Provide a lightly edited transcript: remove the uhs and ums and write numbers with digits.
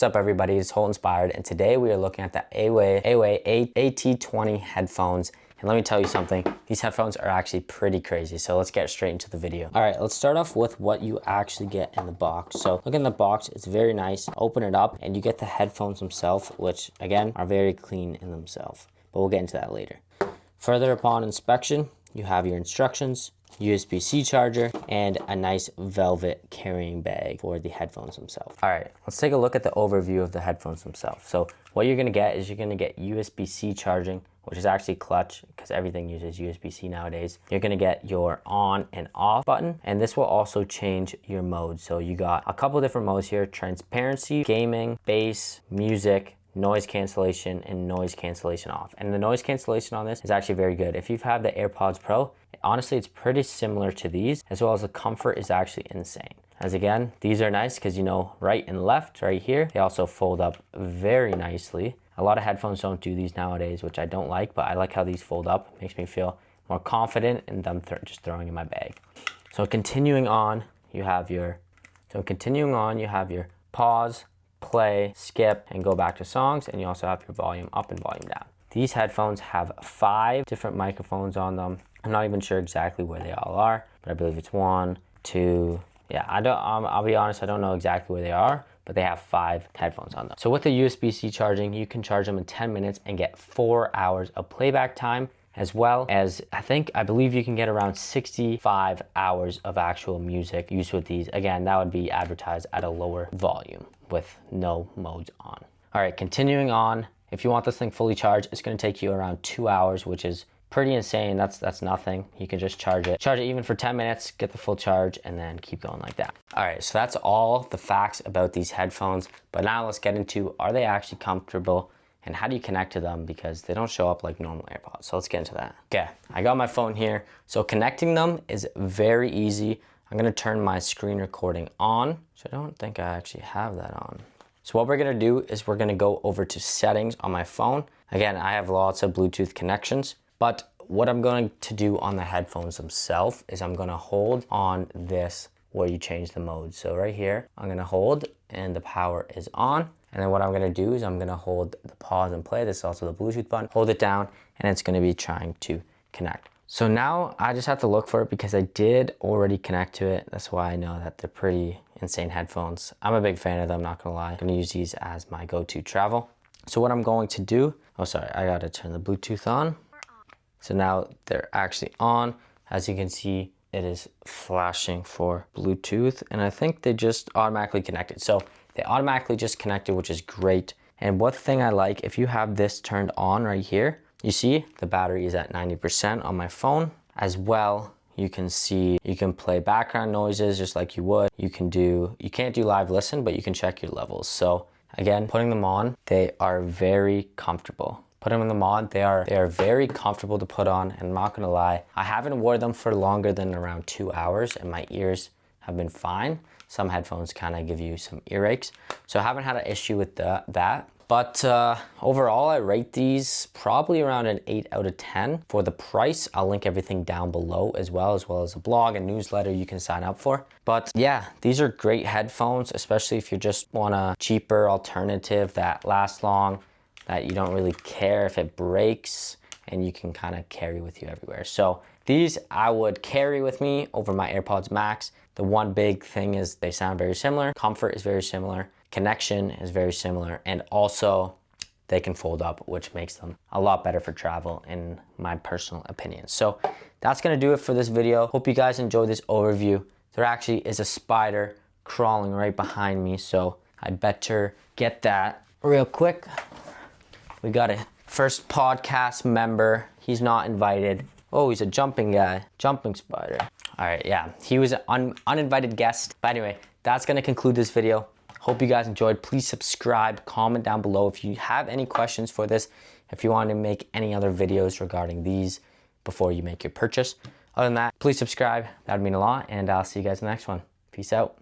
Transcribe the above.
What's up everybody, it's Holt.inspired, and today we are looking at the AWEI AT20 headphones. And let me tell you something, these headphones are actually pretty crazy, so let's get straight into the video. All right, let's start off with what you actually get in the box. So look in the box, it's very nice. Open it up and you get the headphones themselves, which again are very clean in themselves, but we'll get into that later. Further upon inspection, you have your instructions, USB-C charger, and a nice velvet carrying bag for the headphones themselves. All right, let's take a look at the overview of the headphones themselves. So what you're gonna get is you're gonna get USB-C charging, which is actually clutch because everything uses USB-C nowadays. You're gonna get your on and off button, and this will also change your mode. So you got a couple different modes here: transparency, gaming, bass, music, noise cancellation, and noise cancellation off. And the noise cancellation on this is actually very good. If you've had the AirPods Pro, honestly, it's pretty similar to these, as well as the comfort is actually insane. As again, these are nice because you know right and left right here, they also fold up very nicely. A lot of headphones don't do these nowadays, which I don't like, but I like how these fold up. It makes me feel more confident in them just throwing in my bag. So continuing on, you have your pause, play, skip, and go back to songs, and you also have your volume up and volume down. These headphones have 5 different microphones on them. I'm not even sure exactly where they all are, but I believe it's 1, 2, yeah, I'll be honest, I don't know exactly where they are, but they have 5 headphones on them. So with the USB-C charging, you can charge them in 10 minutes and get 4 hours of playback time, as well as I believe you can get around 65 hours of actual music used with these. Again, that would be advertised at a lower volume with no modes on. All right, continuing on, if you want this thing fully charged, it's gonna take you around 2 hours, which is pretty insane. That's nothing. You can just charge it even for 10 minutes, get the full charge, and then keep going like that. All right, so that's all the facts about these headphones, but now let's get into, are they actually comfortable and how do you connect to them, because they don't show up like normal AirPods. So let's get into that. Okay, I got my phone here. So connecting them is very easy. I'm gonna turn my screen recording on. So I don't think I actually have that on. So what we're gonna do is we're gonna go over to settings on my phone. Again, I have lots of Bluetooth connections, but what I'm going to do on the headphones themselves is I'm gonna hold on this where you change the mode. So right here, I'm gonna hold and the power is on. And then what I'm gonna do is I'm gonna hold the pause and play. This is also the Bluetooth button. Hold it down and it's gonna be trying to connect. So now I just have to look for it because I did already connect to it. That's why I know that they're pretty insane headphones. I'm a big fan of them, not gonna lie. I'm gonna use these as my go-to travel. So what I'm going to do, oh sorry, I gotta turn the Bluetooth on. So now they're actually on. As you can see, it is flashing for Bluetooth, and I think they just automatically connected. So they automatically just connected, which is great. And one thing I like, if you have this turned on right here, you see the battery is at 90% on my phone. As well, you can see, you can play background noises just like you would. You can't do live listen, but you can check your levels. So again, putting them on, they are very comfortable. Putting them on, they are very comfortable to put on, and I'm not gonna lie, I haven't worn them for longer than around 2 hours and my ears have been fine. Some headphones kind of give you some earaches, so I haven't had an issue with that. But overall, I rate these probably around an 8 out of 10. For the price, I'll link everything down below as well as a blog and newsletter you can sign up for. But yeah, these are great headphones, especially if you just want a cheaper alternative that lasts long, that you don't really care if it breaks, and you can kind of carry with you everywhere. So these I would carry with me over my AirPods Max. The one big thing is they sound very similar. Comfort is very similar. Connection is very similar. And also they can fold up, which makes them a lot better for travel in my personal opinion. So that's gonna do it for this video. Hope you guys enjoyed this overview. There actually is a spider crawling right behind me, so I better get that real quick. We got a first podcast member. He's not invited. Oh, he's a jumping guy, jumping spider. All right, yeah, he was an uninvited guest. But anyway, that's gonna conclude this video. Hope you guys enjoyed. Please subscribe, comment down below if you have any questions for this, if you want to make any other videos regarding these before you make your purchase. Other than that, please subscribe. That would mean a lot, and I'll see you guys in the next one. Peace out.